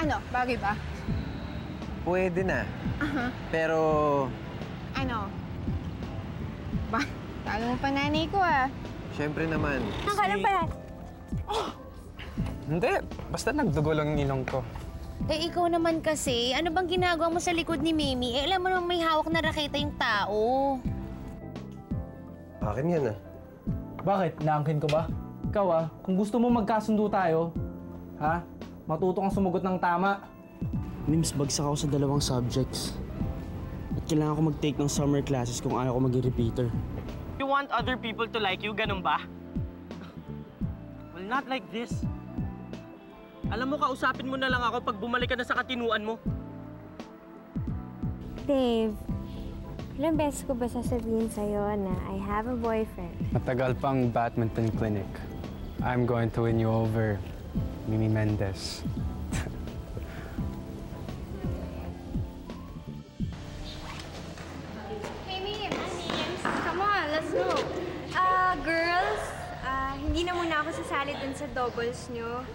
Ano, bagay ba? Pwede na. Pero... Ano? Ba, talo mo pa nanay ko Siyempre naman. Nakalang pala. Hindi. Basta nagdugo lang ninong ko. Eh, ikaw naman kasi, ano bang ginagawa mo sa likod ni Mimi? Eh, alam mo naman may hawak na raketa yung tao. Akin yan Bakit? Naangkin ko ba? Ikaw kung gusto mo magkasundo tayo, matuto kang sumagot ng tama. Mims, bagsak ako sa 2 subjects. At kailangan ko mag-take ng summer classes kung ayaw ko maging repeater. You want other people to like you, ganun ba? Well, not like this. Alam mo, kausapin mo na lang ako pag bumalik ka na sa katinuan mo. Dave, ilang beses ko ba sasabihin sa'yo na I have a boyfriend? Matagal pang badminton clinic. I'm going to win you over, Mimi Mendez. Hey, Mims! Come on, let's go! Girls, hindi na muna ako sasali dun sa doubles nyo.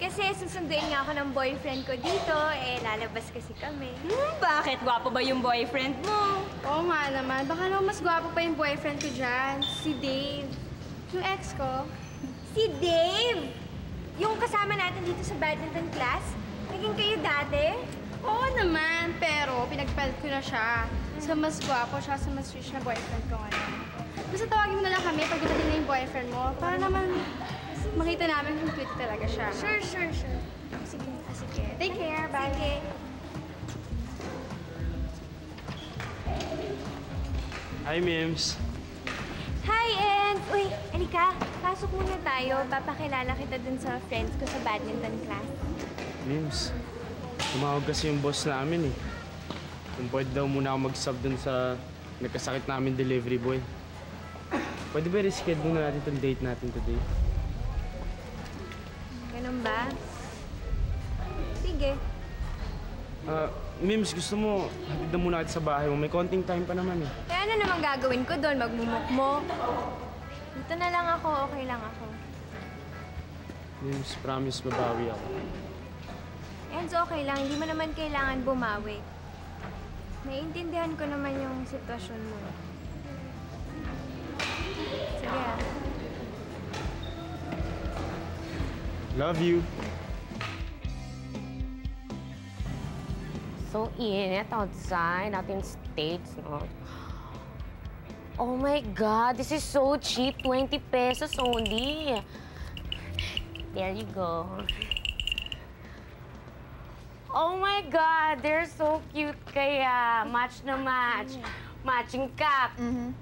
Kasi susunduin nga ako ng boyfriend ko dito, lalabas kasi kami. Bakit? Gwapo ba yung boyfriend mo? Oo nga naman. Baka naman mas gwapo pa yung boyfriend ko dyan. Si Dave. Yung ex ko. Si Dave! Yung kasama natin dito sa badminton class? Naging kayo dati? Oo naman, pero pinagpalit ko na siya. So mas gwapo siya sa mas rich na boyfriend ko ngayon. Basta tawagin mo na lang kami pag dumating na yung boyfriend mo para naman makita namin kung cute talaga siya. Sure. Sige. Take care. Bye. Sige. Hi, Mims. Hi, and... Uy, alika. Pasok muna tayo. Papakilala kita dun sa friends ko sa badminton class. Mims, tumawag kasi yung boss namin Kung pwede daw muna ako mag-sub dun sa nagkasakit namin delivery boy. Pwede ba reschedule na natin itong date natin today? Ganun ba? Sige. Mims, gusto mo, hatid na muna kita sa bahay mo. May konting time pa naman Kaya ano naman gagawin ko doon? Magmumukmok? Dito na lang ako. Okay lang ako. Mims, promise babawi ako. Enzo, okay lang. Hindi mo naman kailangan bumawi. Naiintindihan ko naman yung sitwasyon mo. Sige Love you. So init outside, natin States, no? Oh my God, this is so cheap. 20 pesos only. There you go. Oh my God, they're so cute kaya. Match na match. Matching cap,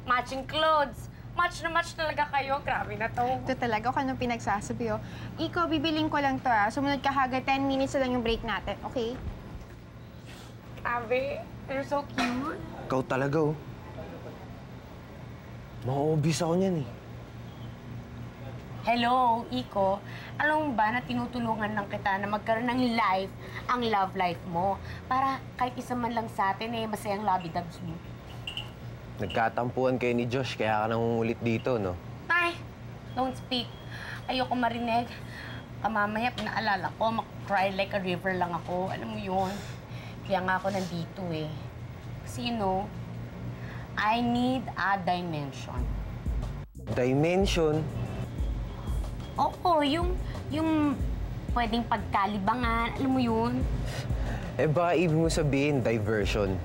matching clothes. Match na match talaga kayo. Grabe na to. Ito talaga kung anong pinagsasabi, Ikaw, bibiling ko lang to, Sumunod ka haga, 10 minutes na lang yung break natin, okay? Grabe, they're so cute. Ikaw talaga, Ma-obvious ako niyan, Hello, Iko. Alam mo ba na tinutulungan lang kita na magkaroon ng life, ang love life mo. Para kahit isa man lang sa atin, masayang labi-dabs mo. Nagkatampuan kayo ni Josh, kaya ka nangungulit dito, no? Ay, don't speak. Ayoko marinig. Mamaya, pinaalala ko, cry like a river lang ako. Alam mo yun. Kaya nga ako nandito Kasi I need a dimension. Dimension? Oo, yung pwedeng pagkalibangan. Alam mo yun? Baka ibig mo sabihin, diversion.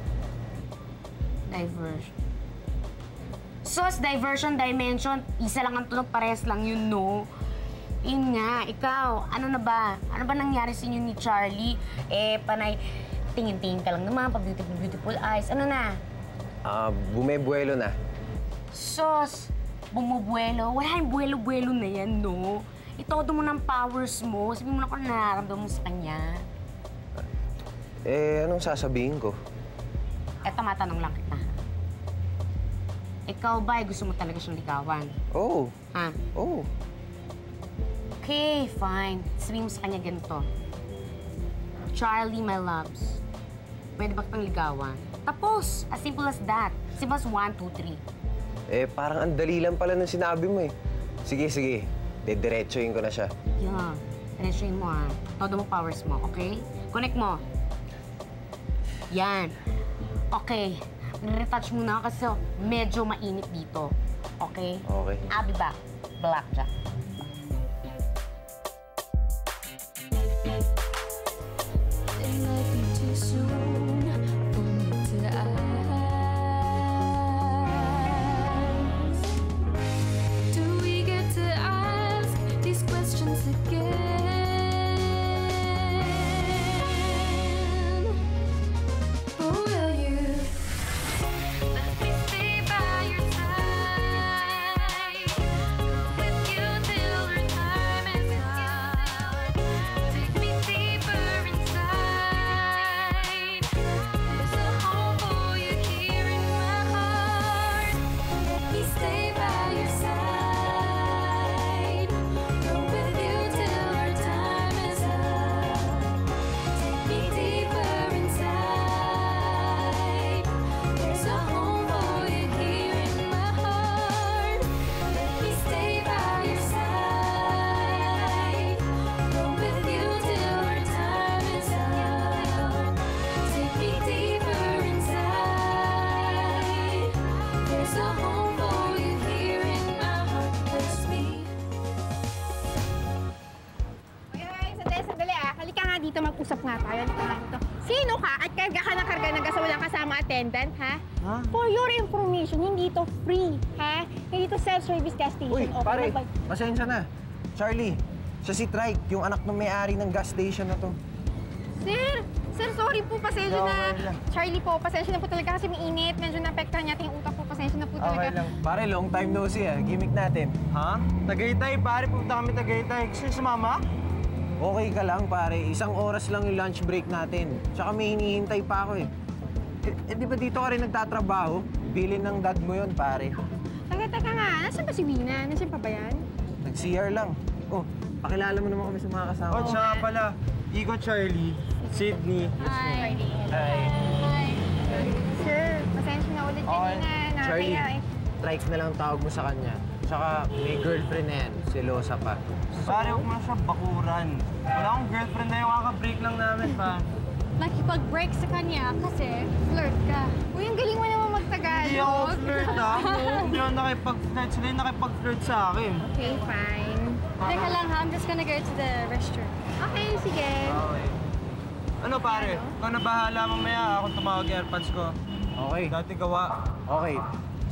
Diversion. Sos, diversion, dimension, isa lang ang tunog, parehas lang yun, no? Yun nga, ikaw, ano na ba? Ano ba nangyari sa inyo ni Charlie? Panay, tingin-tingin ka lang naman, pa-beautiful eyes. Ano na? Bumebuelo na. Sos, bumubuelo. Wala yung buelo-buelo na yan, no? Itodo mo ng powers mo. Sabihin mo na kung nararamdaman mo sa kanya. Anong sasabihin ko? Eto, matanong lang kita. Ikaw ba, gusto mo talaga siyang ligawan? Oo. Ha? Oo. Okay, fine. Sabihin mo sa kanya ganito. Charlie, my loves. Pwede ba kitang ligawan? Tapos! As simple as that. Simple as 1, 2, 3. Parang ang dali lang pala ng sinabi mo Sige. Dediretsuhin ko na siya. Yeah. Diretsuhin mo Todo mo powers mo, okay? connect mo. Yan. Okay. Retouch muna ako kasi medyo mainit dito. Okay? Okay. I'll be back. Blackjack. It might be too soon for me to ask. Do we get to ask these questions again? Or will you let me stay by your side? Go with you till our time is up. Take me deeper inside. There's a home for you here in my heart. Let me stay by your side. Go with you till our time is up. Take me deeper inside. There's a home for you here in my heart. Let me stay by your side. Go with you till our time is up. Take me deeper inside. There's a home for you here in my heart. There's me. Sandali ah. Halika nga dito, mag-usap nga tayo. Halika nga dito. Sino ka at karga ka ng karga ng gas walang kasama attendant, ha? For your information, hindi to free, ha? Hindi to self-service gas station. Uy, Okay, pare, mag- pasensya na. Charlie, siya si Trike, yung anak ng may-ari ng gas station na to. Sir, sorry po, pasensya Okay na. lang. Charlie po, pasensya na po talaga kasi may init. Medyo naapektahan niya yung utak po. Pasensya na po talaga. Pare, long time no see Gimmick natin. Ha? Tagaytay, pare. Punta kami Tagaytay. Gusto niyo sumama? Okay ka lang, pare. 1 oras lang yung lunch break natin. Tsaka may hinihintay pa ako eh. Di ba dito ka rin nagtatrabaho? Bilin ng dad mo yun, pare. Teka nga, nasaan ba si Wina? Nasaan pa ba yan? Nag-CR lang. Oh, pakilala mo naman kami sa mga kasama. Oh, siya pala. Iko, Charlie. Sydney. Hi. Hi. Sir, pasensya na ulit kanina. Charlie, Nakakaya eh. Trike na lang tawag mo sa kanya. Tsaka may girlfriend na yan. Selosa pa. Pare, huwag mo na siya bakuran. Wala akong girlfriend na yung kaka-break lang namin, pa. Nakipag-break sa kanya kasi flirt ka. Uy, ang galing mo naman magtagalog. Hindi ako flirt, ha? Hindi ako nakipag-flirt. Sila yung nakipag-flirt sa akin. Okay, fine. Teka lang ha, I'm just gonna go to the restroom. Okay, sige. Okay. Ano, pare? Ikaw na bahala mamaya akong tumawag yung AirPods ko. Okay. Dati gawa. Okay.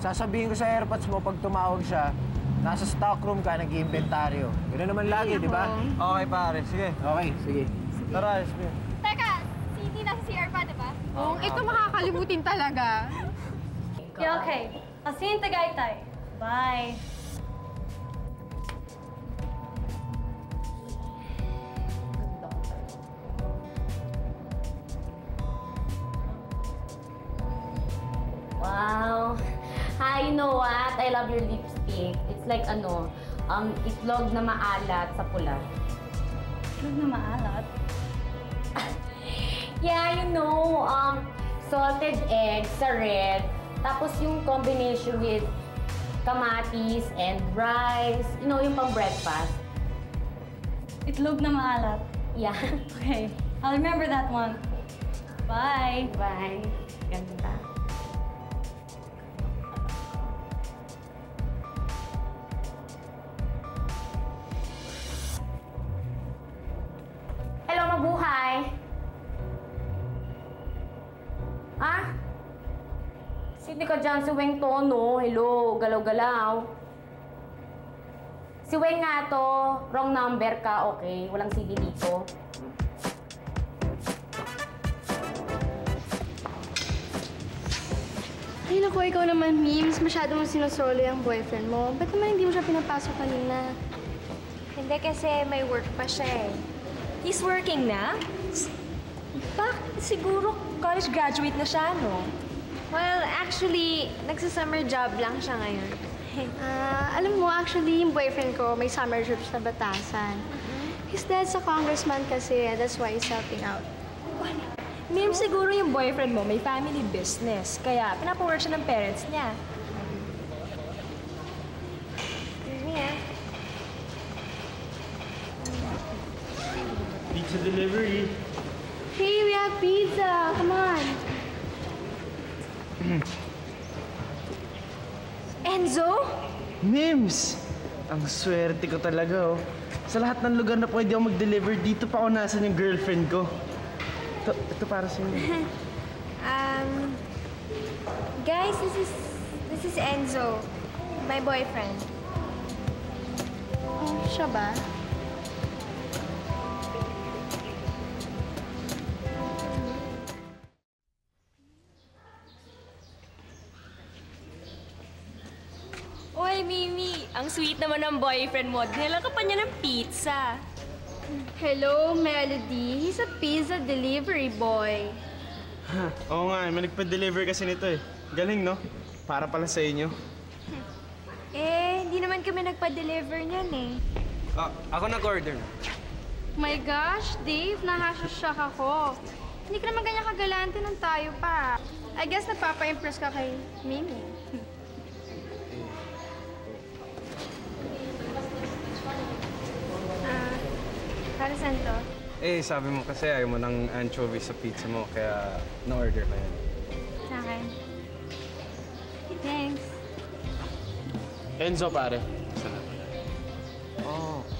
Sasabihin ko sa AirPods mo pag tumawag siya, nasa stockroom ka, nag-iimbentaryo. Ganoon naman lagi, di ba? Okay, pare. Sige. Okay, sige. Tara, sige. Teka, si Hindi nasa CR pa, diba? Oo, ito makakalimutin talaga. Okay. I'll see you in Tagaytay. Bye. Wow. Hi, you know what? I love your lipstick. It's like itlog na maalat sa pula. Itlog na maalat? Yeah, you know, salted egg sa red. Tapos yung combination with kamatis and rice. You know, yung pang breakfast. Itlog na maalat? Yeah. Okay. I'll remember that one. Bye. Bye. Ganda. Hello, mabuhay! Ah? Sino ka dyan? Si Weng to, no? Hello, galaw-galaw. Si Weng nga to. Wrong number ka, okay? Walang CD dito. Ay, naku, ikaw naman, Mims. Masyado mong sinusolo yung boyfriend mo. Ba't naman hindi mo siya pinapasok kanina? Hindi kasi may work pa siya eh. He's working na? Siguro college graduate na siya, no? Well, actually, nagsa-summer job lang siya ngayon. Alam mo, actually, yung boyfriend ko, may summer job sa Batasan. His dad's a congressman kasi, that's why he's helping out. Mim, siguro yung boyfriend mo may family business. Kaya pinapawork siya ng parents niya. Yeah. Pizza delivery. pizza. Come on. Enzo? Mims! Ang swerte ko talaga, oh. Sa lahat ng lugar na pwede ako mag-deliver, dito pa ako nasan yung girlfriend ko. Ito para sa inyo. Guys, this is Enzo, my boyfriend. Oh, siya ba? Oy, Mimi! Ang sweet naman ng boyfriend mo. Dinala ka pa niya ng pizza. Hello, Melody. He's a pizza delivery boy. Oo nga, may nagpa-deliver kasi nito eh. Galing, no? Para pala sa inyo. Hindi naman kami nagpa-deliver niyan eh. Ako nag-order. My gosh, Dave, nahashock ako. Hindi ka naman ganyan kagalante nung tayo pa. I guess nagpapa-impress ka kay Mimi. Para saan to? Sabi mo kasi ayaw mo ng anchovies sa pizza mo, kaya na-order ko yan. Sa akin. Thanks. Enzo, pare.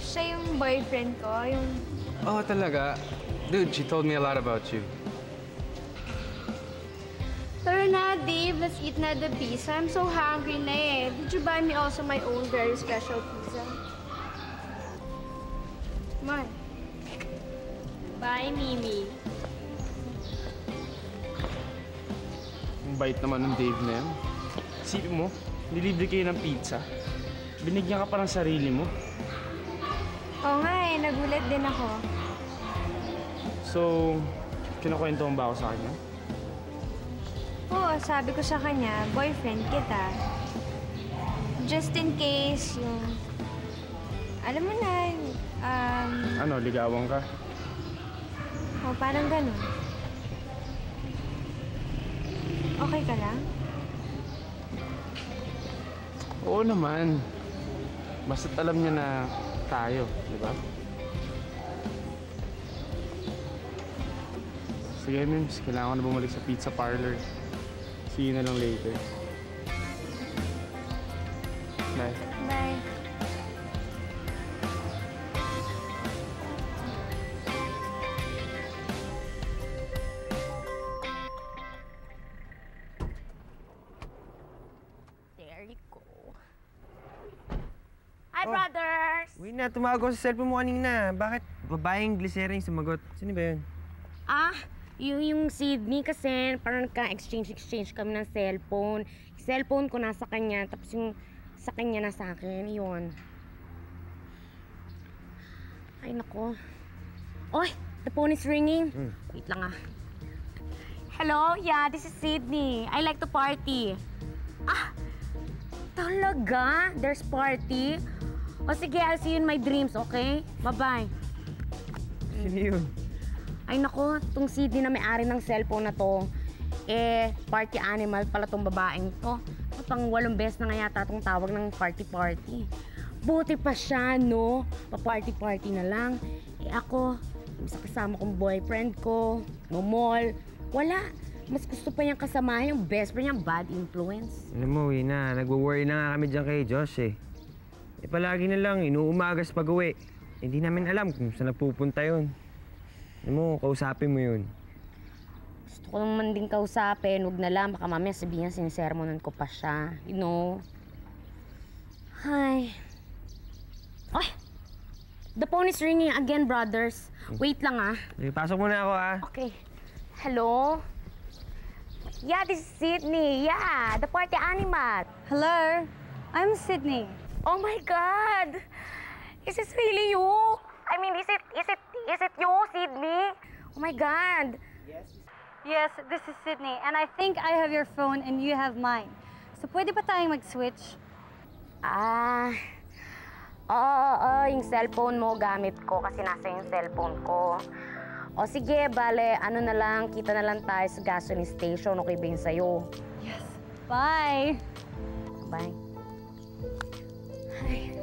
Siya yung boyfriend ko, yung... Oh, talaga? Dude, she told me a lot about you. Tara na, Dave. Let's eat na the pizza. I'm so hungry na eh. Did you buy me also my own very special pizza? Come on. Bye, Mimi. Ang bait naman ng Dave na yan. Isipin mo, nilibre kayo ng pizza. Binigyan ka pa ng sarili mo. Oo nga eh, nagulat din ako. So, kinukwento mo ba ako sa kanya? Oo, sabi ko sa kanya, boyfriend kita. Just in case yung... Alam mo na, Ano, ligawan ka? parang ganun. Okay ka lang? Oo naman. Basta't alam niya na tayo, di ba? Sige, Mims. Kailangan ko na bumalik sa pizza parlor. See you na lang later. Bye. Bye. There you go. Hi, brothers! Uy na, tumawag ako sa cellphone mo kanina. Bakit? Babaeng glycerin yung sumagot. Sino ba yun? Yung Sydney kasi parang nagka-exchange kami ng cellphone. Yung cellphone ko nasa kanya, tapos yung sa kanya nasa akin. Yun. Ay, nako. Oy! The phone is ringing. Wait lang ah. Hello? Yeah, this is Sydney. I like to party. Talaga? There's party? O sige, I'll see you in my dreams, okay? Bye-bye. Sino yun? Ay nako, tong Sydney na may-ari ng cellphone na to, party animal pala tong babaeng to. Pang 8 beses na nga yata tong tawag ng party-party. Buti pa siya, no? Pa-party-party na lang. Ako, sa kasama kong boyfriend ko, mall, wala. Mas gusto pa niyang kasama yung best friend niyang bad influence. Alam mo, Wina, nagwo-worry na nga kami dyan kay Josh eh. Palagi na lang, inuumagas pag-uwi. Hindi namin alam kung saan napupunta yun. Alam mo, kausapin mo yun. Gusto ko naman din kausapin, huwag na lang. Baka mamaya sabihin sinisermonan ko pa siya. You know? Hi. Ay! The phone is ringing again, brothers. Wait lang ah. Pasok muna ako ah. Okay. Hello? Yeah, this is Sydney. Yeah, the party animal. Hello, I'm Sydney. Oh my God! Is this really you? I mean, is it you, Sydney? Oh my God! Yes, this is Sydney, and I think I have your phone and you have mine. So pwede ba tayong mag-switch? Oo, yung cellphone mo gamit ko kasi nasa yung cellphone ko. O sige, bale, ano na lang, kita na lang tayo sa gasoline station. Okay ba yun sa'yo? Yes. Bye! Bye. Ay.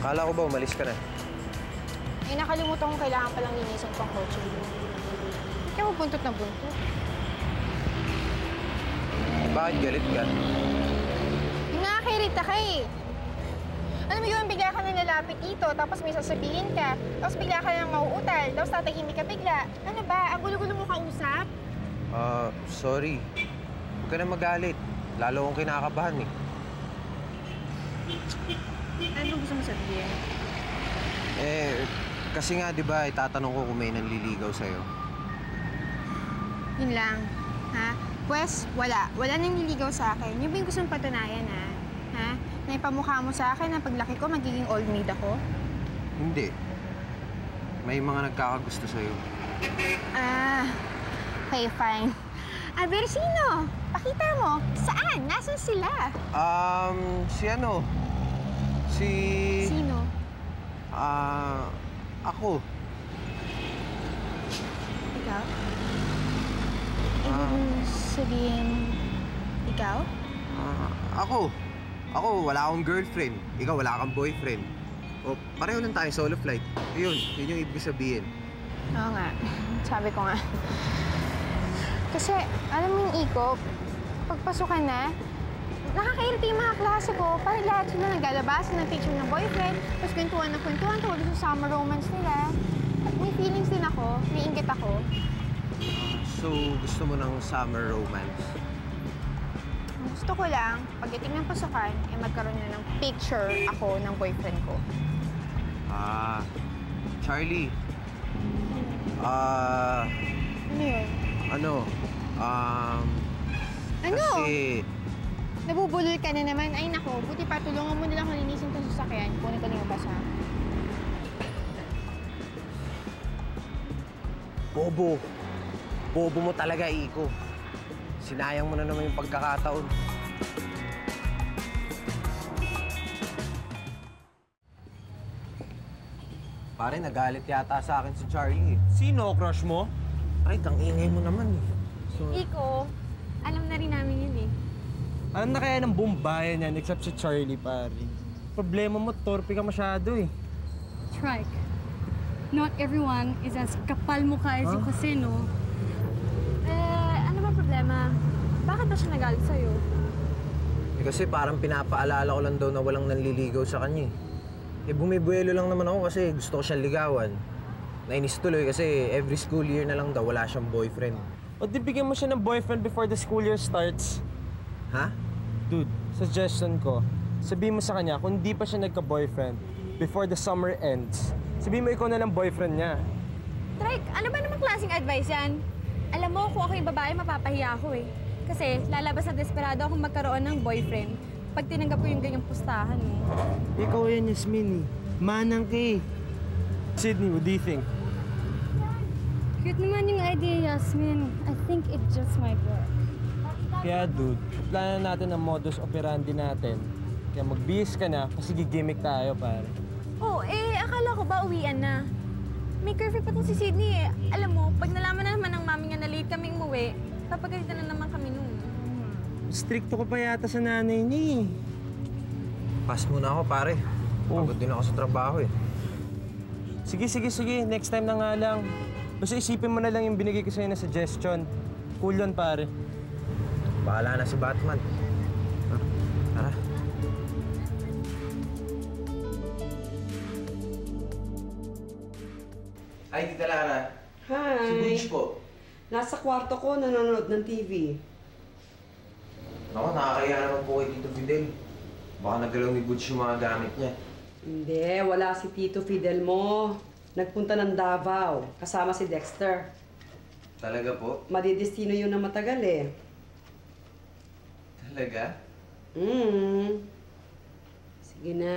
Akala ko ba umalis ka na? Eh, nakalimutan kong kailangan palang linisin pang kotse mo. Kaya mo buntot na buntot. Bakit galit ka? Nakakairita ka eh. Alam mo yun, bigla ka nang lalapit dito, tapos may sasabihin ka, tapos bigla ka nang mauutal, tapos tatahimik ka bigla. Ano ba? Ang gulo-gulo mo kausap? Sorry. Huwag ka na magalit. Lalo akong kinakabahan eh. Ano gusto mo sabihin? Kasi nga, di ba, itatanong ko kung may nanliligaw sa'yo. Yun lang. Ha? Pwes, wala. Wala nang nililigaw sa akin. Yung ba yung gusto mong patunayan, ha? Ha? Na ipamukha mo sa akin na paglaki ko, magiging old maid ako? Hindi. May mga nagkakagusto sa'yo. Okay, fine. Pero sino? Pakita mo. Saan? Nasaan sila? Sino? Ako. Ikaw? Ibig sabihin, ikaw? Ako, wala akong girlfriend. Ikaw, wala kang boyfriend. O, pareho lang tayo solo flight. Yun yung ibig sabihin. Oo nga. Sabi ko nga. Kasi, alam mo yung Iko, pagpasukan na, nakakairita yung mga klase ko. Parang lahat sila naglalabasan ng picture ng boyfriend, tapos kwentuhan tungkol sa summer romance nila. May feelings din ako, may inggit ako. So, gusto mo ng summer romance? Gusto ko lang, pagdating ng pasukan, magkaroon na ng picture ako ng boyfriend ko. Charlie. Ano yun? Ano? Ano? Kasi... Nabubulol ka na naman. Ay nako, buti pa tulungan mo nilang linisin itong sasakyan. Kunin ko lang yung basa. Bobo. Bobo mo talaga, Iko. Sinayang mo na naman yung pagkakataon. Pare, nagalit yata sa akin si Charlie. Sino? Crush mo? Ay, tang-ingay mo naman eh. Iko, alam na rin namin yun eh. Alam na kaya ng buong bayan yan except si Charlie, pare. Problema mo, torpe ka masyado eh. Trike. Not everyone is as kapal mukha as you kasi, no? Ano ba problema? Bakit ba siya nagalit sa'yo? Kasi parang pinapaalala ko lang daw na walang nanliligaw sa kanya eh. Bumibuelo lang naman ako kasi gusto ko siyang ligawan. Nainis tuloy kasi every school year na lang daw wala siyang boyfriend. O di bigyan mo siya ng boyfriend before the school year starts. Ha? Dude, suggestion ko, sabihin mo sa kanya kung di pa siya nagka-boyfriend before the summer ends, sabihin mo ikaw na lang boyfriend niya. Trike, ano ba namang klaseng advice yan? Alam mo, kung ako yung babae, mapapahiya ako eh. Kasi lalabas na desperado akong magkaroon ng boyfriend pag tinanggap ko yung ganyang pustahan mo. Ikaw yan, Yasmin eh. Manang ka eh. Sydney, what do you think? Cute naman yung idea, Yasmin. I think it just might work. Kaya dude, plano natin ang modus operandi natin. Kaya magbihis ka na kasi gigimik tayo, pare. Akala ko ba uwian na? May curfew pa tong si Sydney eh. Alam mo, pag nalaman na naman ng mami niya na late kaming umuwi, papagalitan na naman kami noon. Stricto ko pa yata sa nanay niya eh. Pass muna ako, pare. Pagod din ako sa trabaho eh. Sige. Next time na nga lang. Basta isipin mo na lang yung binigay ko sa'yo na suggestion. Cool yun, pare. Bahala na si Batman. Tara. Hi, Tita Lara. Hi. Si Butch po. Nasa kwarto ko, nanonood ng TV. Ako, nakakaya naman po kay Tito Fidel. Baka nagalaw ni Butch yung mga gamit niya. Hindi, wala si Tito Fidel mo. Nagpunta ng Davao, kasama si Dexter. Talaga po? Madidestino yun na matagal eh. Talaga? Sige na.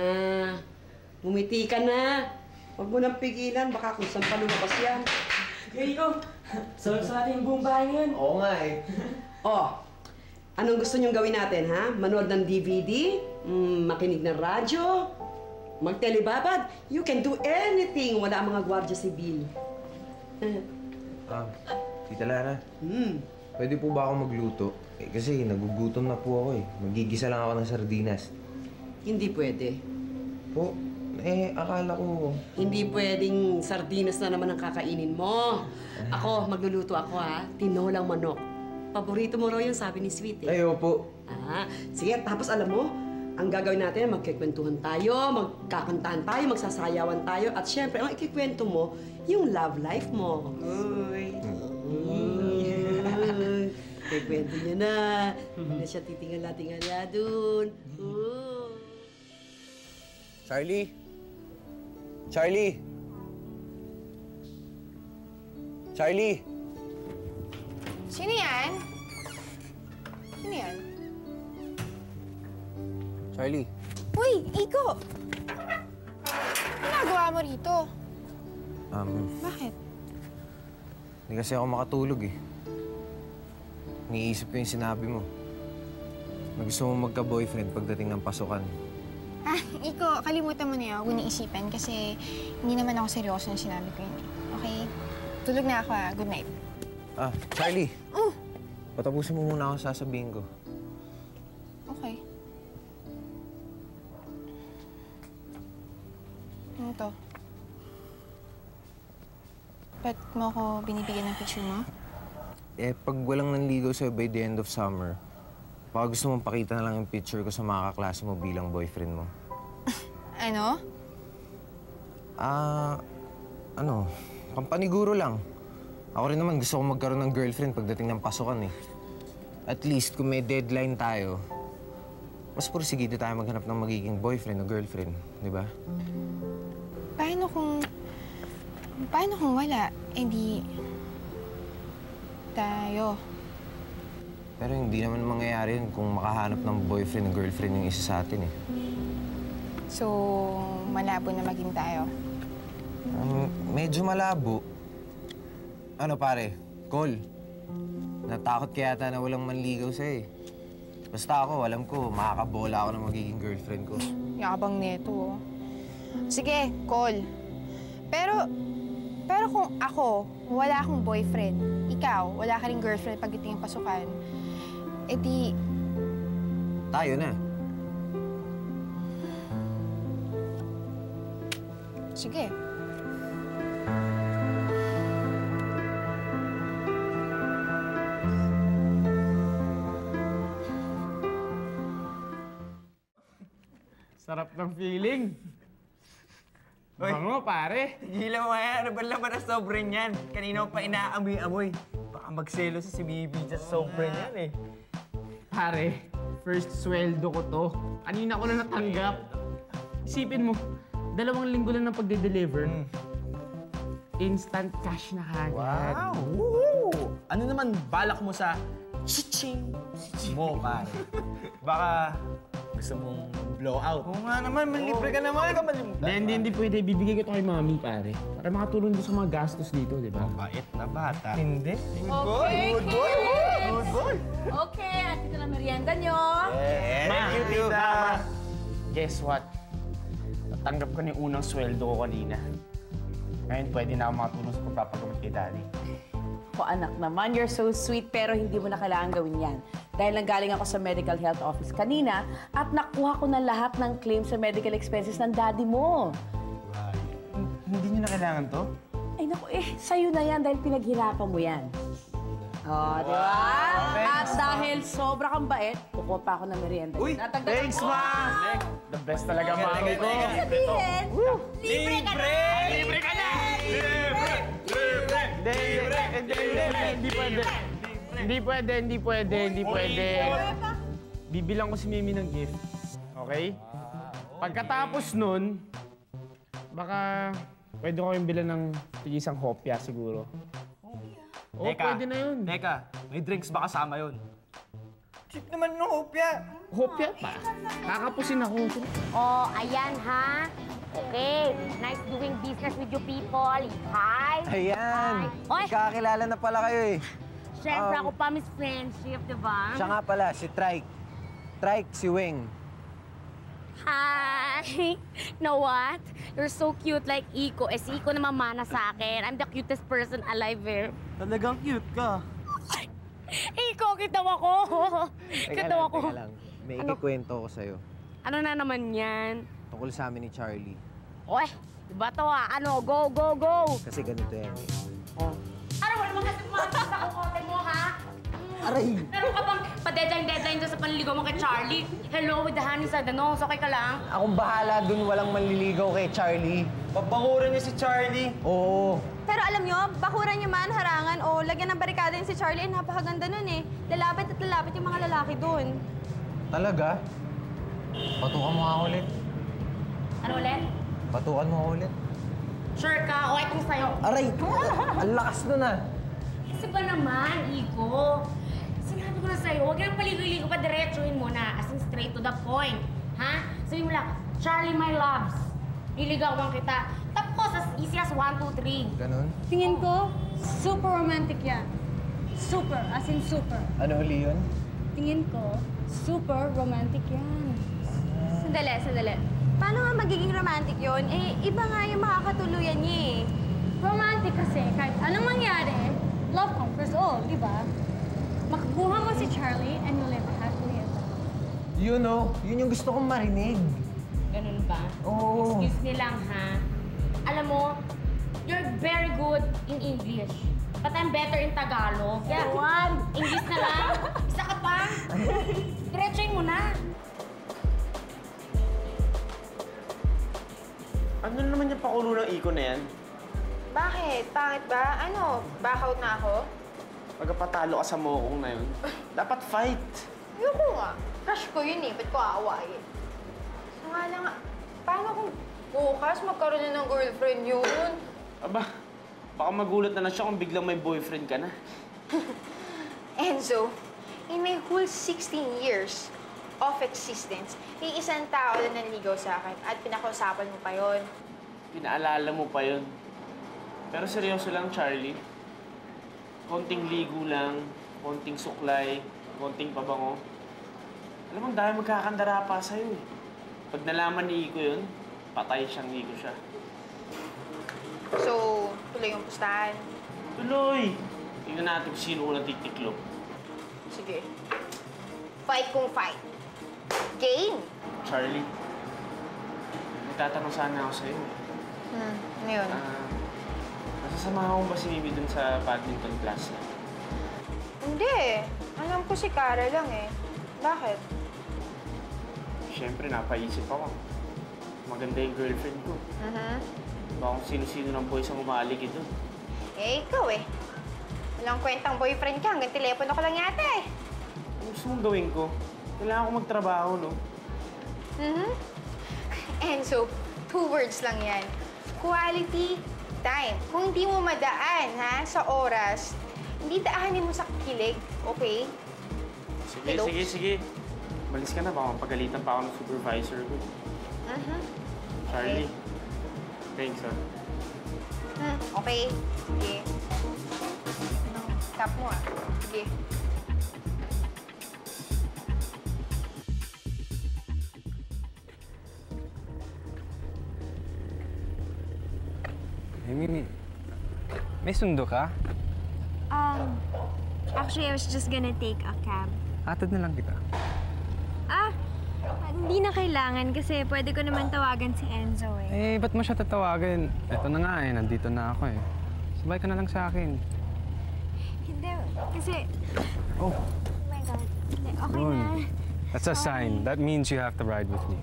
Bumiti ka na. Huwag mo nang pigilan, baka kung saan pa lumabas yan. Rico, sarap sa ating buong bahay ngayon. Oo nga eh. Anong gusto niyong gawin natin, ha? Manood ng DVD? Makinig ng radyo? Magtelebabad? You can do anything. Wala ang mga gwardiya sibil. Tita Lara. Pwede po ba ako magluto? Kasi nagugutom na po ako eh. Magigisa lang ako ng sardinas. Hindi pwede. Po? Eh, akala ko... Hindi pwedeng sardinas na naman ang kakainin mo. Ako, magluluto ako ha. Tinolang manok. Paborito mo raw yun, sabi ni Sweet eh. Ay, opo. Sige, tapos alam mo, ang gagawin natin, magkikwentuhan tayo, magkakantahan tayo, magsasayawan tayo, at syempre, ang ikikwento mo, yung love life mo. Uy. Ikikwento niya na. Hindi na siya titingala-tingala dun. Charlie? Charlie? Charlie? Sino yan? Sino yan? Charlie? Uy, Iko! Ano ginagawa mo rito? Bakit? Hindi kasi ako makatulog eh. Niisip ko yung sinabi mo. Na gusto mo magka-boyfriend pagdating ng pasukan. Iko, kalimutan mo na yun. Huwag mo naisipan kasi hindi naman ako seryoso na sinabi ko yun. Okay? Tulog na ako Good night. Charlie! Patapusin mo muna ako sasabihin ko. Okay. Ano to? Ba't mo ako binibigyan ng picture mo? Eh, pag walang nanligaw sa'yo by the end of summer, baka gusto mong pakita na lang yung picture ko sa mga kaklase mo bilang boyfriend mo. Ano? Pampaniguro lang. Ako rin naman gusto kong magkaroon ng girlfriend pagdating ng pasukan eh. At least, kung may deadline tayo, mas porsigido tayo maghanap ng magiging boyfriend o girlfriend, di ba? Paano kung wala? Eh di... tayo. Pero hindi naman mangyayari yun kung makahanap ng boyfriend o girlfriend yung isa sa atin eh. So, malabo na maging tayo? Medyo malabo. Ano pare? Cole? Natakot ka yata na walang manligaw sa'yo eh. Basta ako, alam ko, makakabola ako ng magiging girlfriend ko. Yakabang neto, oh. Sige, Cole. Pero kung ako, wala akong boyfriend, ikaw, wala ka ring girlfriend pagdating ng pasukan, edi... Tayo na. Sige. Sarap ng feeling. Bango, pare. Tigilan mo yan. Ano ba laman na sobre niyan? Kanina ko pa inaamoy-amoy. Baka magselo si Bibi sa sobre niyan eh. Pare, first sweldo ko to. Kanina ko na natanggap. Isipin mo, 2 linggo lang ng pagde-deliver. Instant cash na kagad. Wow! Woohoo! Ano naman balak mo sa chiching mo, pare? Baka gusto mong blow out. Oo nga naman, manlibre ka naman. Ka malimutan. Hindi pwede. Bibigay ko ito kay mami, pare. Para makatulong doon sa mga gastos dito, di ba? Mabait na bata. Hindi. Okay, Good boy! Good boy! Okay, at ito na merienda nyo. Thank you, tita. Guess what? Natanggap ko na yung unang sweldo ko kanina. Ngayon, pwede na ako makatulong sa pagpapagamot kay daddy. Ko anak naman, you're so sweet pero hindi mo na kailangan gawin yan. Dahil nanggaling ako sa medical health office kanina at nakuha ko na lahat ng claims sa medical expenses ng daddy mo. Hindi niyo na kailangan to? Ay naku sa'yo na yan dahil pinaghirapan mo yan. Oh, di ba? At dahil sobra kang bait, kukuha pa ako ng merienda. Uy! Thanks, ma! The best talaga, mami ko. Sabihin, libre ka na! Libre ka na! Libre! Libre! Hindi pwede. Bibilang ko si Mimi ng gift. Okay? Pagkatapos nun, baka pwede ko yung bilan ng isang hopya siguro. Oo, pwede na yun. Teka, may drinks ba kasama yun? Cheap naman ng hopya. Hopya pa? Kakapusin ako. Oh, ayan ha. Okay, nice doing business with you people. Hi! Ayan! Hi. Oy! Kakakilala na pala kayo eh. Siyempre ako pa, Miss Friendship, di ba? Siya nga pala, si Trike. Trike, si Weng. Hi! Know what? You're so cute like Iko. Si Iko na mamana sa akin. I'm the cutest person alive here. Talagang cute ka. Iko, kitaw ako! Kitaw ako. Teka lang. May ikikwento ko sa'yo. Ano na naman yan? Tungkol sa amin ni Charlie. Oy, diba to Ano, go, go, go! Kasi ganito yan eh. Ano, wala mga sumakit sa kukote mo, ha? Aray! Meron ka bang pa-deadline doon sa panliligaw mo kay Charlie? Hello, with the hand inside the nose. Okay ka lang? Akong bahala dun, walang manliligaw kay Charlie. Pabanguran niyo si Charlie. Oo. Pero alam nyo, bakuran nyo man, harangan, o lagyan ng barikada yun si Charlie, eh, napakaganda nun eh. Lalapit at lalapit yung mga lalaki dun. Talaga? Patukan mo nga ulit. Ano ulit? Patukan mo nga ulit. Sure ka? O, itong sa'yo. Aray! Ang lakas nun ah. Kasi ba naman, Iko? Sinabi ko na sa'yo, huwag nang paligoy-ligo pa, diretsuhin mo na. As in, straight to the point. Ha? Sabihin mo lang, Charlie, my loves. Liligawan kita. Tapos, as easy as 1, 2, 3. Ganon? Tingin ko, super romantic yan. Super, as in super. Ano uli yun? Tingin ko, super romantic yan. Sandali. Paano nga magiging romantic yun? Eh, iba nga yung makakatuluyan niya eh. Romantic kasi, kahit anong mangyari, love conquers all, di ba? Makakuha mo si Charlie and you'll live happily ever after. Yun oh, yun yung gusto kong marinig. Ganun ba? Oo. Excuse me lang, ha? Alam mo, you're very good in English. But I'm better in Tagalog. Yeah. English na lang. Isa ka pa. Diretsuhin mo na. Ano naman yung pakulo ng Iko na yan? Bakit? Pangit ba? Ano? Back out na ako? Pagkapatalo ka sa mokong na yun, dapat fight. Ayoko nga. Crush ko yun eh. Ba't ko aawayin? So nga lang, paano kung bukas magkaroon na ng girlfriend yun? Aba, baka magulat na siya kung biglang may boyfriend ka na. Enzo, in my whole 16 years of existence, iisang tao lang nanligaw sa akin at pinakausapan mo pa yon. Pinaalala mo pa yun. Pero seryoso lang, Charlie. Konting ligo lang, konting suklay, konting pabango. Alam mo, dahil magkakandara pa sa'yo eh. Pag nalaman ni Iko yun, patay siyang Iko siya. So, tuloy yung pustahan. Tuloy! Tingnan natin kung sino unang tiktiklop. Sige. Fight kung fight. Game! Charlie, magtatanong sana ako sa'yo. Ano yun? Nasasamahan mo ba si Mimi dun sa badminton class na? Hindi. Alam ko si Cara lang eh. Bakit? Siyempre, napaisip ako. Maganda yung girlfriend ko. Baka kung sino-sino ng boys ang umaligid dun. Eh, ikaw eh. Walang kwentang boyfriend ka. Hanggang telepono ko lang yata eh. Ano gusto mong gawin ko? Kailangan ko magtrabaho, no? Enzo, 2 words lang yan. Quality time. Kung hindi mo madaan, ha, sa oras, hindi daanin mo sa kilig, okay? Sige, Hello? sige. Balis ka na, baka mapagalitan pa ako ng supervisor ko. Charlie, thanks, ha? Okay. Sige. Tap mo, ah. Sige. Hey, Mimi. May sundo ka? Actually, I was just gonna take a cab. Hatid na lang kita. Hindi na kailangan kasi pwede ko naman tawagan si Enzo eh. Ba't mo siya tatawagin? Ito na nga nandito na ako eh. Sabay ka na lang sa akin. Hindi, kasi... Oh. Oh my God. Hindi, okay Yun. na. That's a sign. That means you have to ride with me.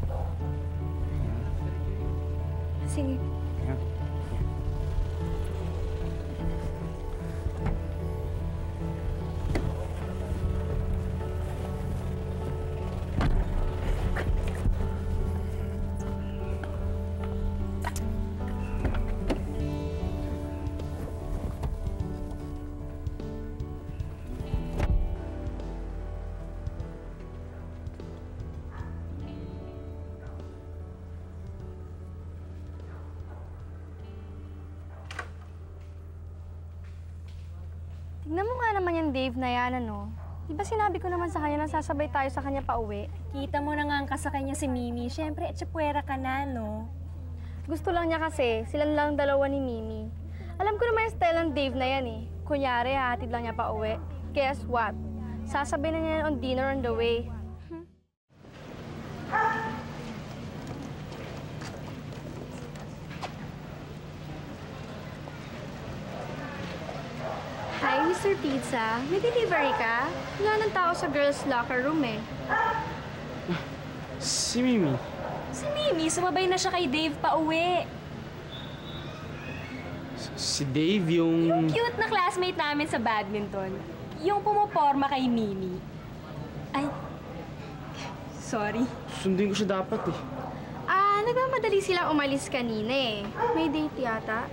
Sige. Yeah. Tignan mo nga naman yung Dave na yan, ano? Di ba sinabi ko naman sa kanya na sasabay tayo sa kanya pa uwi? Kita mo na nga ang kasakay niya si Mimi. Siyempre, etsapuera ka na, no? Gusto lang niya kasi, silang lang dalawa ni Mimi. Alam ko naman yung style ng Dave na yan eh. Kunyari, hatid lang niya pa uwi. Guess what? Sasabay na niya on dinner on the way. Mr. Pizza, may delivery ka? Wala ng tao sa girls' locker room eh. Si Mimi. Si Mimi, sumabay na siya kay Dave pa uwi. Si Dave, yung... Yung cute na classmate namin sa badminton. Yung pumoporma kay Mimi. Ay, sorry. Sundin ko siya dapat eh. Nagmamadali silang umalis kanina eh. May date yata.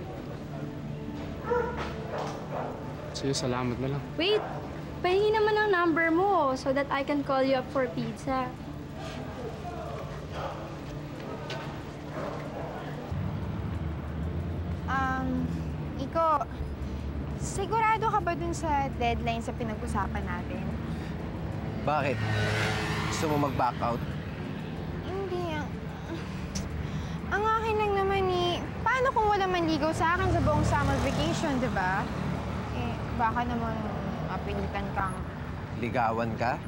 Sige, salamat na lang. Wait, pahingi naman ang number mo so that I can call you up for pizza. Iko, sigurado ka ba dun sa deadline sa pinag-usapan natin? Bakit? Gusto mo mag-back out? Hindi. Ang akin lang naman paano kung wala manligaw sa akin sa buong summer vacation, di ba? Eh, baka naman mapilitan kang... Ligawan ka?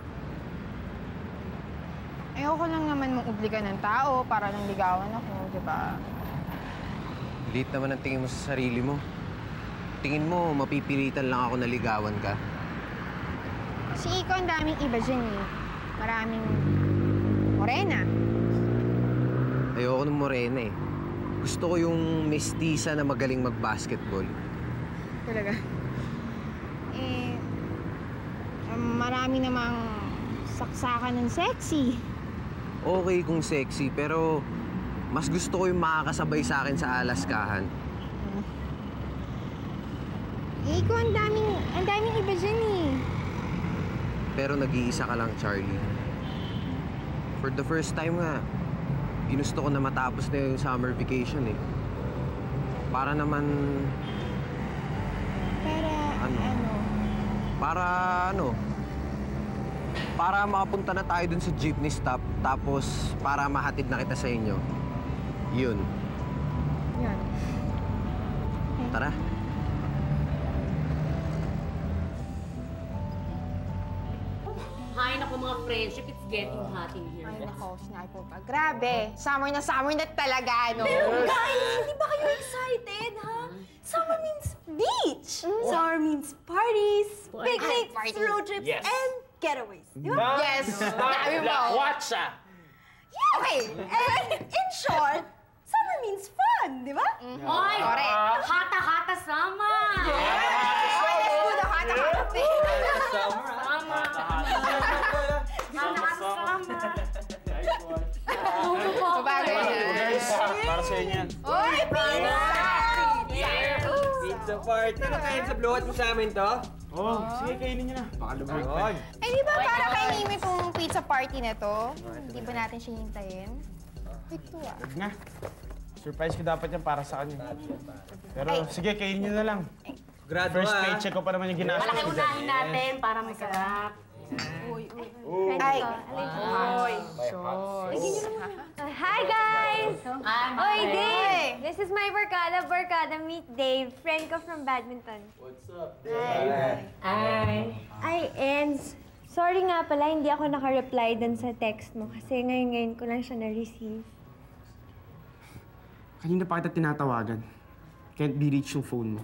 Ayoko lang naman mong obligan ng tao para lang ligawan ako, di ba? Liit naman ang tingin mo sa sarili mo. Tingin mo, mapipilitan lang ako na ligawan ka? Si Iko, ang daming iba dyan eh. Maraming morena. Ayoko ng morena eh. Gusto ko yung mestiza na magaling mag-basketball. Talaga? Marami namang saksakan ng sexy. Okay kung sexy, pero mas gusto ko yung makakasabay sa akin sa alaskahan. Iko, ang daming iba dyan eh. Pero nag-iisa ka lang, Charlie. For the first time nga, ginusto ko na matapos na yung summer vacation eh. Para naman... Para makapunta na tayo dun sa jeepney stop, tapos para mahatid na kita sa inyo. Yun. Yan. Tara. Hay nako mga friendship, it's getting hot in here. Ay, nako, sniper pa. Grabe. Summer na talaga, no? Pero guys, hindi ba kayo excited, ha? Summer means beach. Summer means parties, picnics, road trips, and getaways. Di ba? Yes! Sabi mo. Watcha! Yeah. Okay, and in short, summer means fun, di ba? Oy! Hata-hata sama! Let's do the hata-hata thing. Sama! Hata-hata sama! Bagay yan. Para sa inyo yan. Oy, pizza! Pizza party. Ano kayo sa blowout mo sa amin to? Oh, sige, kainin niyo na. Baka lumag pa. Ay, di ba para kay Mimi tong pizza party na to? Hindi ba natin siya hintayin? Ito ah. Huwag nga. Surprise ko dapat yan para sa kanya. Pero sige, kainin niyo na lang. First paycheck ko pa naman yung ginastos Malaki ko unahin natin para masarap. Ay. Hi, guys! Oy, Dave! This is my barkada. Meet Dave, friend ko from badminton. What's up? Ay. Ay, Enz. Sorry nga pala, hindi ako naka-reply dun sa text mo kasi ngayon ko lang siya na-receive. Kanina pa kita tinatawagan. Can't be reached yung phone mo.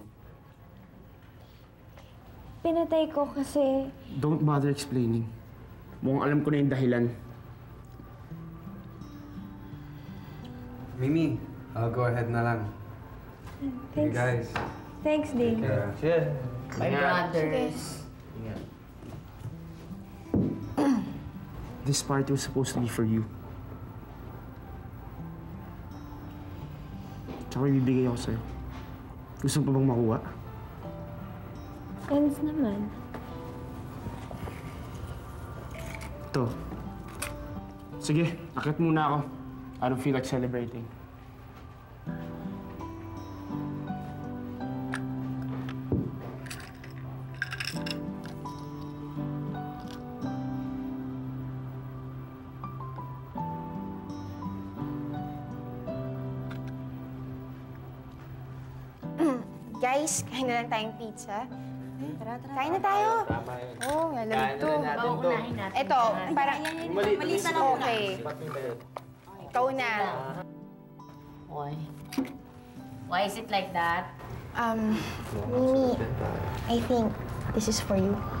Pinatay ko kasi... Don't bother explaining. Mukhang alam ko na yung dahilan. Mimi, I'll go ahead na lang. Thanks. You guys. Thanks, Dave. Cheers. My brothers. This party was supposed to be for you. Tsaka may bibigay ako sa'yo. Gusto mo pa bang makuha? Enz naman. Ito. Sige, akit muna ako. I don't feel like celebrating. Guys, kain na lang tayong pizza. Tara. Kain na tayo. Tama yun. Oo, lalamig to. Unahin natin. Ito, parang... Malita na muna. Okay. Ikaw na. Oy. Why is it like that? Mimi, I think This is for you.